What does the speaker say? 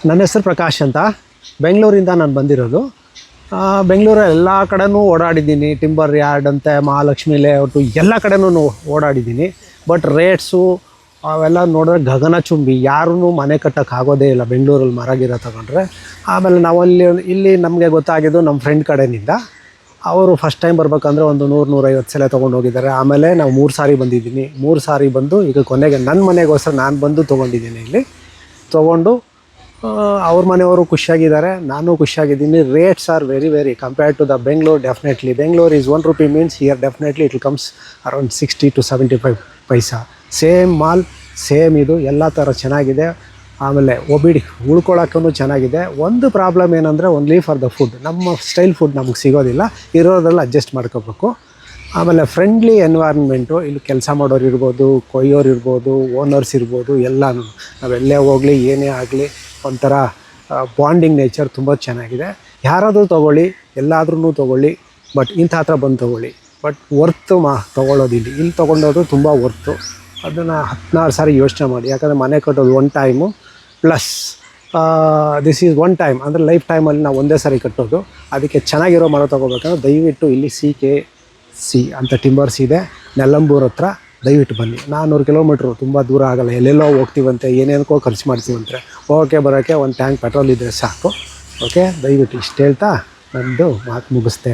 ನನ್ನ ಹೆಸರು ಪ್ರಕಾಶ್ ಅಂತ. ಬೆಂಗಳೂರಿಂದ ನಾನು ಬಂದಿರೋದು. ಬೆಂಗಳೂರ ಎಲ್ಲ ಕಡೆನೂ ಓಡಾಡಿದ್ದೀನಿ. ಟಿಂಬರ್ ಯಾರ್ಡ್ ಅಂತೆ, ಮಹಾಲಕ್ಷ್ಮಿ ಲೇಔಟು ಎಲ್ಲ ಕಡೆನೂ ಓಡಾಡಿದ್ದೀನಿ. ಬಟ್ ರೇಟ್ಸು ಅವೆಲ್ಲ ನೋಡಿದ್ರೆ ಗಗನಚುಂಬಿ. ಯಾರೂ ಮನೆ ಕಟ್ಟೋಕ್ಕಾಗೋದೇ ಇಲ್ಲ ಬೆಂಗಳೂರಲ್ಲಿ ಮರ ಗಿರ ತಗೊಂಡ್ರೆ. ಆಮೇಲೆ ಇಲ್ಲಿ ನಮಗೆ ಗೊತ್ತಾಗಿದ್ದು ನಮ್ಮ ಫ್ರೆಂಡ್ ಕಡೆಯಿಂದ. ಅವರು ಫಸ್ಟ್ ಟೈಮ್ ಬರ್ಬೇಕಂದ್ರೆ ಒಂದು 100-150 ಸಲ ತೊಗೊಂಡು ಹೋಗಿದ್ದಾರೆ. ಆಮೇಲೆ ನಾವು 3 ಸಾರಿ ಬಂದಿದ್ದೀನಿ. 3 ಸಾರಿ ಬಂದು ಈಗ ಕೊನೆಗೆ ನನ್ನ ಮನೆಗೋಸ್ಕರ ನಾನು ಬಂದು ತೊಗೊಂಡಿದ್ದೀನಿ. ಇಲ್ಲಿ ತೊಗೊಂಡು ಅವ್ರ ಮನೆಯವರು ಖುಷಿಯಾಗಿದ್ದಾರೆ, ನಾನು ಖುಷಿಯಾಗಿದ್ದೀನಿ. Rates are very very compared to the Bengaluru. Definitely Bengaluru is 1 rupee means here definitely it will comes around 60 to 75 paisa. Same mall, same ಇದು, ಎಲ್ಲ ಥರ ಚೆನ್ನಾಗಿದೆ. ಆಮೇಲೆ ಉಳ್ಕೊಳ್ಳೋಕ್ಕೂ ಚೆನ್ನಾಗಿದೆ. ಒಂದು ಪ್ರಾಬ್ಲಮ್ ಏನಂದರೆ ಓನ್ಲಿ ಫಾರ್ ದ ಫುಡ್. ನಮ್ಮ ಸ್ಟೈಲ್ ಫುಡ್ ನಮಗೆ ಸಿಗೋದಿಲ್ಲ, ಇರೋದ್ರಲ್ಲಿ ಅಡ್ಜಸ್ಟ್ ಮಾಡ್ಕೋಬೇಕು. ಆಮೇಲೆ ಫ್ರೆಂಡ್ಲಿ ಎನ್ವೈರ್ನ್ಮೆಂಟು. ಇಲ್ಲಿ ಕೆಲಸ ಮಾಡೋರು ಇರ್ಬೋದು, ಕೊಯ್ಯೋರು ಇರ್ಬೋದು, ಓನರ್ಸ್ ಇರ್ಬೋದು, ಎಲ್ಲನೂ ನಾವೆಲ್ಲೇ ಹೋಗಲಿ ಏನೇ ಆಗಲಿ ಒಂಥರ ಬಾಂಡಿಂಗ್ ನೇಚರ್ ತುಂಬ ಚೆನ್ನಾಗಿದೆ. ಯಾರಾದರೂ ತೊಗೊಳ್ಳಿ, ಎಲ್ಲಾದ್ರೂ ತೊಗೊಳ್ಳಿ, ಬಟ್ ಇಂಥ ಹತ್ರ ಬಂದು ತೊಗೊಳ್ಳಿ. ಬಟ್ ವರ್ತು ತೊಗೊಳ್ಳೋದು ಇಲ್ಲಿ ತೊಗೊಂಡೋದು ತುಂಬ ವರ್ತು. ಅದನ್ನು 14 ಸಾರಿ ಯೋಚನೆ ಮಾಡಿ. ಯಾಕಂದರೆ ಮನೆ ಕಟ್ಟೋದು 1 time plus this is 1 time. ಅಂದರೆ ಲೈಫ್ ಟೈಮಲ್ಲಿ ನಾವು ಒಂದೇ ಸಾರಿ ಕಟ್ಟೋದು. ಅದಕ್ಕೆ ಚೆನ್ನಾಗಿರೋ ಮರ ತೊಗೋಬೇಕಂದ್ರೆ ದಯವಿಟ್ಟು ಇಲ್ಲಿ CKC ಅಂತ ಟಿಂಬರ್ಸ್ ಇದೆ, ನೆಲ್ಲಂಬೂರು ಹತ್ರ. ದಯವಿಟ್ಟು ಬನ್ನಿ. 400 ಕಿಲೋಮೀಟ್ರು, ತುಂಬ ದೂರ ಆಗೋಲ್ಲ. ಎಲ್ಲೆಲ್ಲೋ ಹೋಗ್ತೀವಂತೆ, ಏನೇನಕ್ಕೋ ಖರ್ಚು ಮಾಡ್ತೀವಂತೆ. ಹೋಗೋಕ್ಕೆ ಬರೋಕ್ಕೆ 1 ಟ್ಯಾಂಕ್ ಪೆಟ್ರೋಲ್ ಇದ್ದರೆ ಸಾಕು. ಓಕೆ, ದಯವಿಟ್ಟು ಇಷ್ಟು ಹೇಳ್ತಾ ನಂದು ಮಾತು ಮುಗಿಸ್ತೇನೆ.